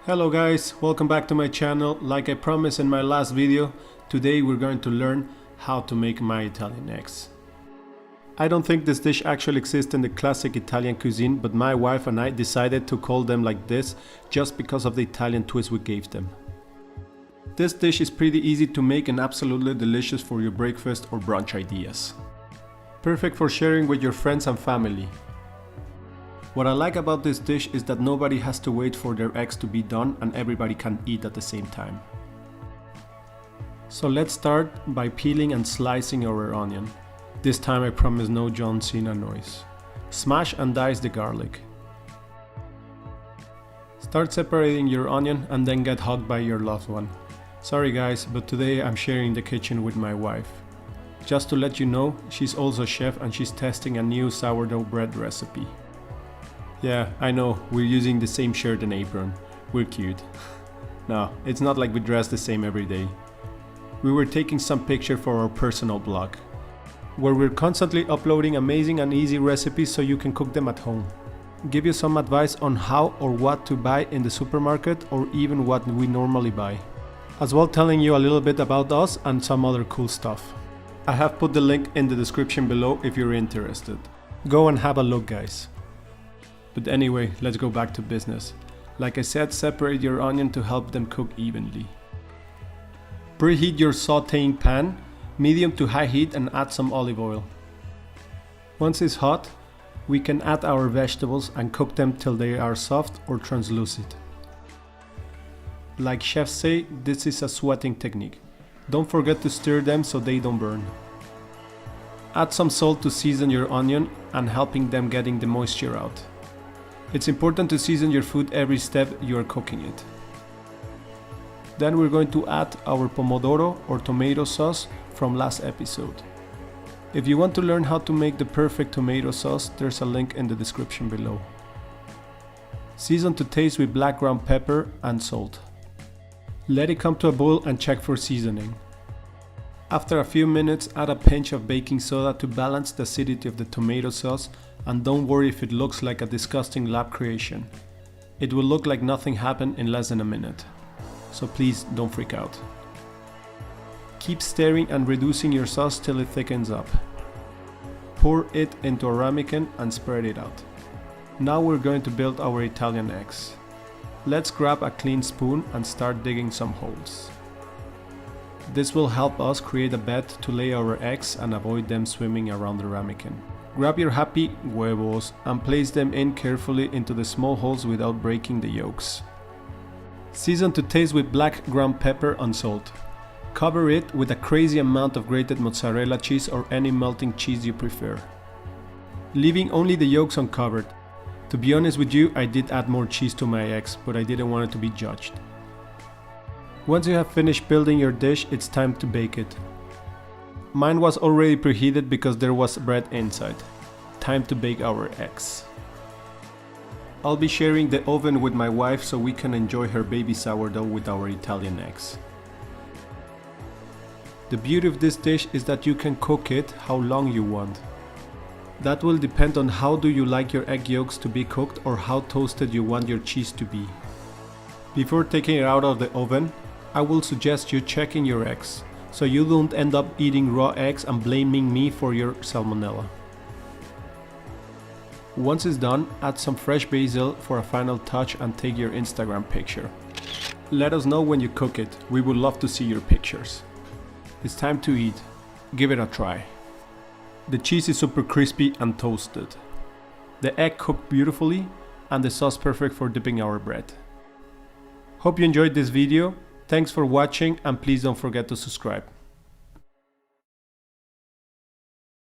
Hello guys, welcome back to my channel. Like I promised in my last video, today we're going to learn how to make my Italian eggs. I don't think this dish actually exists in the classic Italian cuisine, but my wife and I decided to call them like this just because of the Italian twist we gave them. This dish is pretty easy to make and absolutely delicious for your breakfast or brunch ideas. Perfect for sharing with your friends and family. What I like about this dish is that nobody has to wait for their eggs to be done and everybody can eat at the same time. So let's start by peeling and slicing our onion. This time I promise no John Cena noise. Smash and dice the garlic. Start separating your onion and then get hugged by your loved one. Sorry guys, but today I'm sharing the kitchen with my wife. Just to let you know, she's also a chef and she's testing a new sourdough bread recipe. Yeah, I know, we're using the same shirt and apron. We're cute. No, it's not like we dress the same every day. We were taking some picture for our personal blog, where we're constantly uploading amazing and easy recipes so you can cook them at home. Give you some advice on how or what to buy in the supermarket or even what we normally buy. As well telling you a little bit about us and some other cool stuff. I have put the link in the description below if you're interested. Go and have a look guys. But anyway, let's go back to business. Like I said, separate your onion to help them cook evenly. Preheat your sauteing pan, medium to high heat, and add some olive oil. Once it's hot, we can add our vegetables and cook them till they are soft or translucent. Like chefs say, this is a sweating technique. Don't forget to stir them so they don't burn. Add some salt to season your onion and helping them getting the moisture out. It's important to season your food every step you are cooking it. Then we're going to add our pomodoro or tomato sauce from last episode. If you want to learn how to make the perfect tomato sauce, there's a link in the description below. Season to taste with black ground pepper and salt. Let it come to a boil and check for seasoning. After a few minutes, add a pinch of baking soda to balance the acidity of the tomato sauce, and don't worry if it looks like a disgusting lab creation. It will look like nothing happened in less than a minute. So please don't freak out. Keep stirring and reducing your sauce till it thickens up. Pour it into a ramekin and spread it out. Now we're going to build our Italian eggs. Let's grab a clean spoon and start digging some holes. This will help us create a bed to lay our eggs and avoid them swimming around the ramekin. Grab your happy huevos and place them in carefully into the small holes without breaking the yolks. Season to taste with black ground pepper and salt. Cover it with a crazy amount of grated mozzarella cheese or any melting cheese you prefer, leaving only the yolks uncovered. To be honest with you, I did add more cheese to my eggs, but I didn't want it to be judged. Once you have finished building your dish, it's time to bake it. Mine was already preheated because there was bread inside. Time to bake our eggs. I'll be sharing the oven with my wife so we can enjoy her baby sourdough with our Italian eggs. The beauty of this dish is that you can cook it how long you want. That will depend on how do you like your egg yolks to be cooked or how toasted you want your cheese to be. Before taking it out of the oven, I will suggest you checking your eggs, so you don't end up eating raw eggs and blaming me for your salmonella. Once it's done, add some fresh basil for a final touch and take your Instagram picture. Let us know when you cook it, we would love to see your pictures. It's time to eat, give it a try. The cheese is super crispy and toasted. The egg cooked beautifully and the sauce perfect for dipping our bread. Hope you enjoyed this video. Thanks for watching and please don't forget to subscribe.